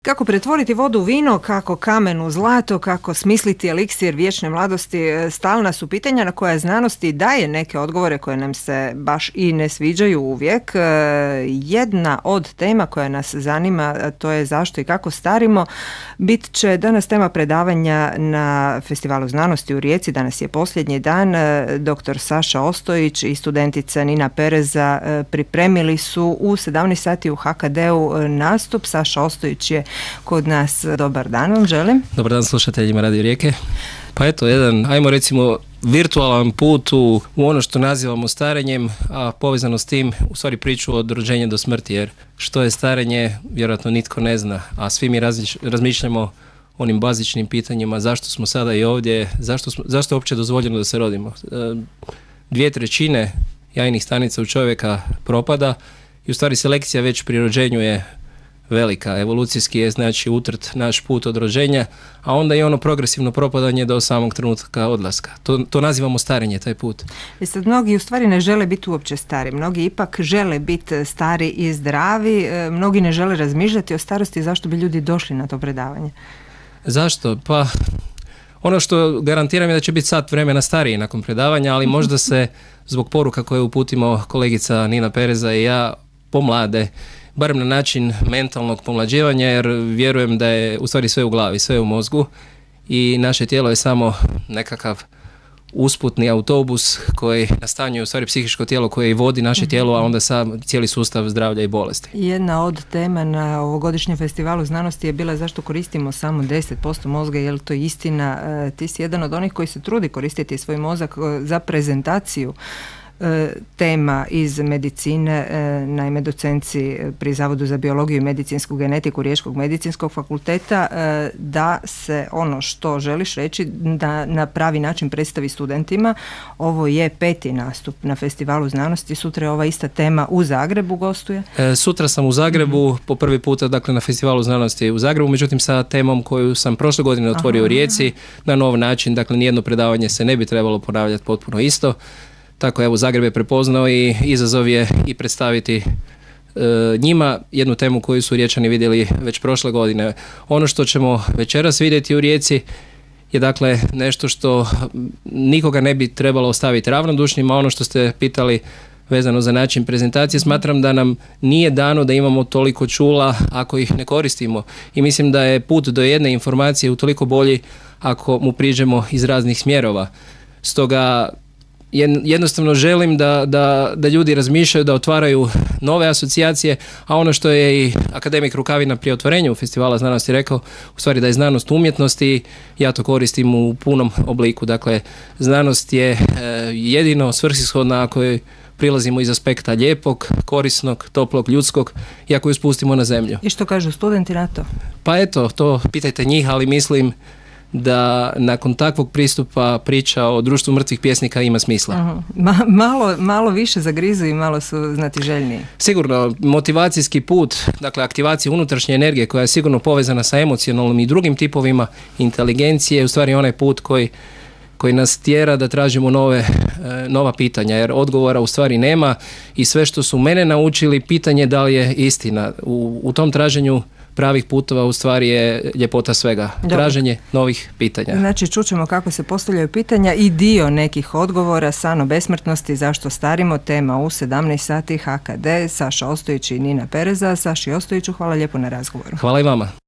Kako pretvoriti vodu u vino, kako kamen u zlato, kako smisliti eliksir vječne mladosti, stalna su pitanja na koja znanost i daje neke odgovore koje nam se baš i ne sviđaju uvijek. Jedna od tema koja nas zanima, to je zašto i kako starimo, bit će danas tema predavanja na Festivalu znanosti u Rijeci. Danas je posljednji dan. Dr. Saša Ostojić i studentica Nina Pereza pripremili su u 17 sati u HKD-u nastup. Saša Ostojić je kod nas. Dobar dan vam želim. Dobar dan slušateljima Radio Rijeke. Pa eto, jedan, ajmo recimo, virtualan put u ono što nazivamo starenjem, a povezano s tim u stvari priču od rođenja do smrti, jer što je starenje vjerojatno nitko ne zna, a svi mi razmišljamo onim bazičnim pitanjima zašto smo sada i ovdje, zašto je uopće dozvoljeno da se rodimo. 2/3 jajnih stanica u čovjeka propada i u stvari selekcija već pri rođenju je velika. Evolucijski je znači utrt naš put od rođenja, a onda i ono progresivno propadanje do samog trenutka odlaska. To nazivamo starenje, taj put. I sad mnogi u stvari ne žele biti uopće stari. Mnogi ipak žele biti stari i zdravi. Mnogi ne žele razmišljati o starosti. Zašto bi ljudi došli na to predavanje? Zašto? Pa ono što garantiram je da će biti sat vremena stariji nakon predavanja, ali možda se zbog poruka koje uputimo kolegica Nina Pereza i ja pomlade, barem na način mentalnog pomlađivanja, jer vjerujem da je u stvari sve u glavi, sve u mozgu i naše tijelo je samo nekakav usputni autobus koji nastanjuje u stvari psihičko tijelo koje i vodi naše tijelo, a onda sam cijeli sustav zdravlja i bolesti. Jedna od tema na ovogodišnjem festivalu znanosti je bila zašto koristimo samo 10% mozga, je li to istina? Ti si jedan od onih koji se trudi koristiti svoj mozak za prezentaciju tema iz medicine, naime docenci pri Zavodu za biologiju i medicinsku genetiku Riječkog medicinskog fakulteta, da se ono što želiš reći da na pravi način predstavi studentima. Ovo je 5. nastup na Festivalu znanosti, sutra je ova ista tema u Zagrebu gostuje. Sutra sam u Zagrebu po prvi puta, dakle na Festivalu znanosti u Zagrebu, međutim sa temom koju sam prošle godine otvorio u Rijeci na nov način, dakle nijedno predavanje se ne bi trebalo ponavljati potpuno isto. Tako evo, Zagreb je prepoznao i izazov je i predstaviti njima jednu temu koju su Riječani vidjeli već prošle godine. Ono što ćemo večeras vidjeti u Rijeci je dakle nešto što nikoga ne bi trebalo ostaviti ravnodušnim, a ono što ste pitali vezano za način prezentacije, smatram da nam nije dano da imamo toliko čula ako ih ne koristimo. I mislim da je put do jedne informacije utoliko bolji ako mu priđemo iz raznih smjerova. Stoga jednostavno želim da ljudi razmišljaju, da otvaraju nove asocijacije, a ono što je i akademik Rukavina pri otvorenju Festivala znanosti rekao, u stvari da je znanost umjetnost i ja to koristim u punom obliku. Dakle, znanost je jedino svrsishodna ako je prilazimo iz aspekta lijepog, korisnog, toplog, ljudskog i ako ju spustimo na zemlju. I što kažu studenti na to? Pa eto, to pitajte njih, ali mislim da nakon takvog pristupa priča o društvu mrtvih pjesnika ima smisla. Malo više zagrizu i malo su znatiželjniji. Sigurno, motivacijski put, dakle aktivacija unutrašnje energije koja je sigurno povezana sa emocionalnim i drugim tipovima inteligencije je u stvari onaj put koji nas tjera da tražimo nova pitanja, jer odgovora u stvari nema i sve što su mene naučili, pitanje da li je istina. U tom traženju pravih putova u stvari je ljepota svega. Dobro. Traženje novih pitanja. Znači, čućemo kako se postavljaju pitanja i dio nekih odgovora. San o besmrtnosti, zašto starimo, tema u 17 sati HKD, Saša Ostojić i Nina Pereza. Saši Ostojiću, hvala lijepo na razgovoru. Hvala i vama.